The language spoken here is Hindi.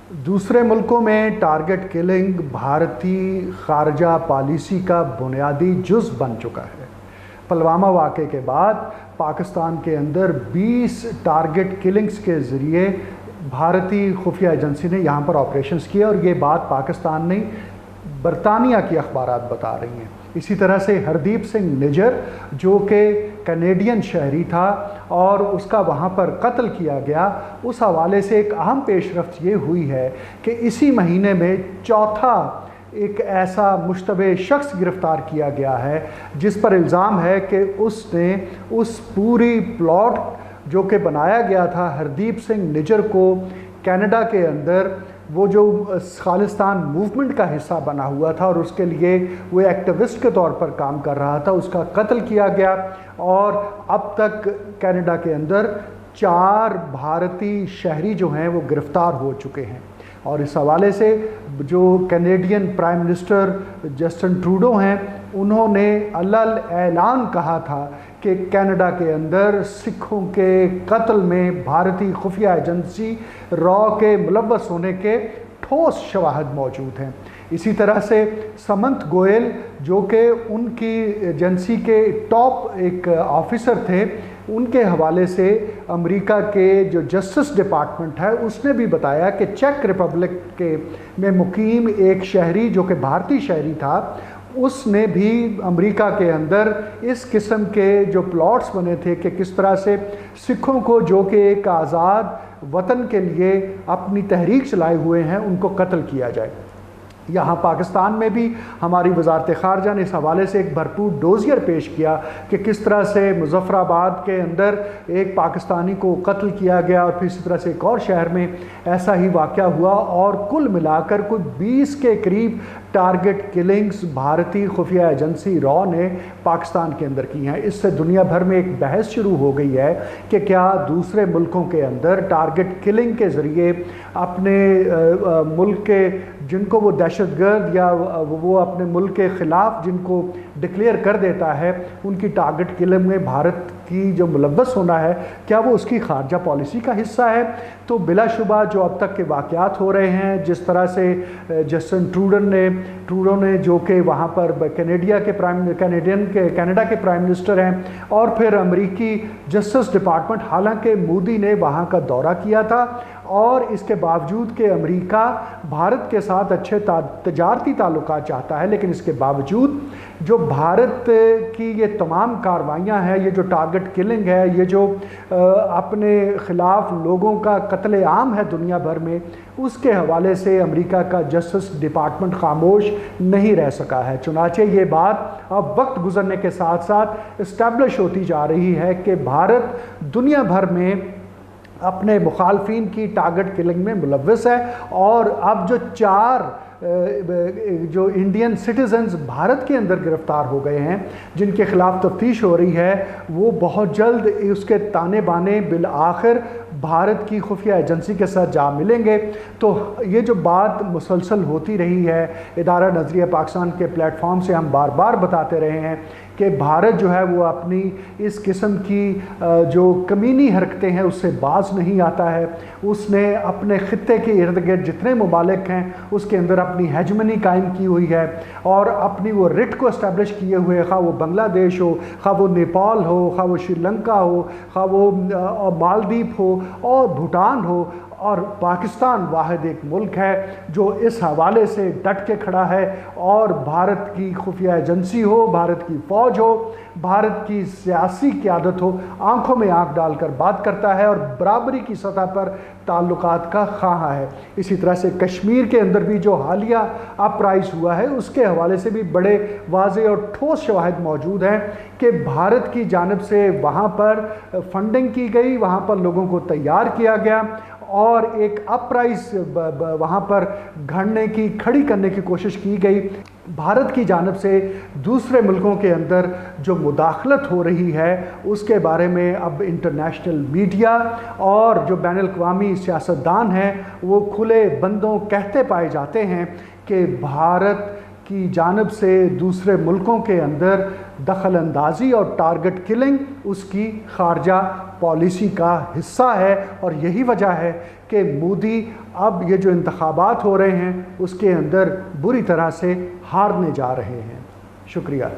दूसरे मुल्कों में टारगेट किलिंग भारतीय खारजा पॉलिसी का बुनियादी जुज़ बन चुका है। पुलवामा वाक़े के बाद पाकिस्तान के अंदर 20 टारगेट किलिंग्स के ज़रिए भारतीय खुफिया एजेंसी ने यहाँ पर ऑपरेशंस किए और ये बात पाकिस्तान नहीं बरतानिया की अखबारात बता रही हैं। इसी तरह से हरदीप सिंह निजर जो कि कैनेडियन शहरी था और उसका वहाँ पर कत्ल किया गया, उस हवाले से एक अहम पेशरफ्त ये हुई है कि इसी महीने में चौथा एक ऐसा मुश्तबे शख्स गिरफ़्तार किया गया है जिस पर इल्ज़ाम है कि उसने उस पूरी प्लॉट जो कि बनाया गया था हरदीप सिंह निजर को कनाडा के अंदर वो जो खालिस्तान मूवमेंट का हिस्सा बना हुआ था और उसके लिए वो एक्टिविस्ट के तौर पर काम कर रहा था, उसका कत्ल किया गया। और अब तक कनाडा के अंदर 4 भारतीय शहरी जो हैं वो गिरफ़्तार हो चुके हैं। और इस हवाले से जो Canadian prime minister Justin Trudeau हैं, उन्होंने अलल ऐलान कहा था कि कनाडा के अंदर सिखों के कत्ल में भारतीय खुफिया एजेंसी रॉ के मुलव्वस होने के ठोस शवाहद मौजूद हैं। इसी तरह से समंत गोयल जो कि उनकी एजेंसी के टॉप एक ऑफिसर थे, उनके हवाले से अमेरिका के जो जस्टिस डिपार्टमेंट है उसने भी बताया कि चेक रिपब्लिक के में मुकीम एक शहरी जो कि भारतीय शहरी था, उसने भी अमेरिका के अंदर इस किस्म के जो प्लॉट्स बने थे कि किस तरह से सिखों को जो कि एक आज़ाद वतन के लिए अपनी तहरीक चलाए हुए हैं उनको कत्ल किया जाए। यहाँ पाकिस्तान में भी हमारी वजारत ख़ारजा ने इस हवाले से एक भरपूर डोजियर पेश किया कि किस तरह से मुजफ्फराबाद के अंदर एक पाकिस्तानी को कत्ल किया गया और फिर इसी तरह से एक और शहर में ऐसा ही वाक़या हुआ और कुल मिलाकर कुछ 20 के करीब टारगेट किलिंग्स भारतीय खुफिया एजेंसी रॉ ने पाकिस्तान के अंदर की हैं। इससे दुनिया भर में एक बहस शुरू हो गई है कि क्या दूसरे मुल्कों के अंदर टारगेट किलिंग के ज़रिए अपने मुल्क के जिनको वो दहशतगर्द या वो अपने मुल्क के ख़िलाफ़ जिनको डिक्लेयर कर देता है उनकी टारगेट किलिंग में भारत की जो मुलव्वस होना है, क्या वो उसकी खारजा पॉलिसी का हिस्सा है? तो बिलाशुबा जो अब तक के वाक़यात हो रहे हैं, जिस तरह से जस्टिन ट्रूडो ने जो कि वहाँ पर कनाडा के प्राइम मिनिस्टर हैं और फिर अमेरिकी जस्टिस डिपार्टमेंट, हालांकि मोदी ने वहाँ का दौरा किया था और इसके बावजूद कि अमेरिका भारत के साथ अच्छे तजारती ताल्लुकात चाहता है, लेकिन इसके बावजूद जो भारत की ये तमाम कार्रवाइयाँ हैं, ये जो टारगेट किलिंग है, ये जो अपने ख़िलाफ़ लोगों का कत्ले आम है दुनिया भर में, उसके हवाले से अमेरिका का जस्टिस डिपार्टमेंट खामोश नहीं रह सका है। चुनाचे ये बात अब वक्त गुजरने के साथ साथ इस्टेब्लिश होती जा रही है कि भारत दुनिया भर में अपने मुखालफिन की टारगेट किलिंग में मुलव्वस है और अब जो 4 जो इंडियन सिटीजन्स भारत के अंदर गिरफ़्तार हो गए हैं, जिनके ख़िलाफ़ तफ्तीश हो रही है, वो बहुत जल्द उसके ताने बाने बिल आखिर भारत की खुफिया एजेंसी के साथ जा मिलेंगे। तो ये जो बात मुसलसल होती रही है, इदारा नज़रिया पाकिस्तान के प्लेटफॉर्म से हम बार बार बताते रहे हैं कि भारत जो है वो अपनी इस किस्म की जो कमीनी हरकतें हैं उससे बाज नहीं आता है। उसने अपने ख़ित्ते के इर्द गिर्द जितने ममालिक हैं उसके अंदर अपनी हेजमनी कायम की हुई है और अपनी वो रिट को इस्टेब्लिश किए हुए, खा वो बांग्लादेश हो, खा वो नेपाल हो, खा वो श्रीलंका हो, खा वो मालदीव हो और भूटान हो, और पाकिस्तान वाहिद एक मुल्क है जो इस हवाले से डट के खड़ा है और भारत की खुफिया एजेंसी हो, भारत की फ़ौज हो, भारत की सियासी क़यादत हो, आंखों में आंख डालकर बात करता है और बराबरी की सतह पर ताल्लुकात का ख़्वाह है। इसी तरह से कश्मीर के अंदर भी जो हालिया अपराइज हुआ है उसके हवाले से भी बड़े वाज़ेह और ठोस शवाहिद मौजूद हैं कि भारत की जानिब से वहाँ पर फंडिंग की गई, वहाँ पर लोगों को तैयार किया गया और एक अपराइज वहाँ पर खड़ी करने की कोशिश की गई। भारत की जानिब से दूसरे मुल्कों के अंदर जो मुदाखलत हो रही है उसके बारे में अब इंटरनेशनल मीडिया और जो बैनुल-अक़वामी सियासतदान हैं वो खुले बंदों कहते पाए जाते हैं कि भारत की जानिब से दूसरे मुल्कों के अंदर दखल अंदाज़ी और टारगेट किलिंग उसकी खारजा पॉलिसी का हिस्सा है। और यही वजह है कि मोदी अब ये जो इंतखाबात हो रहे हैं उसके अंदर बुरी तरह से हारने जा रहे हैं। शुक्रिया।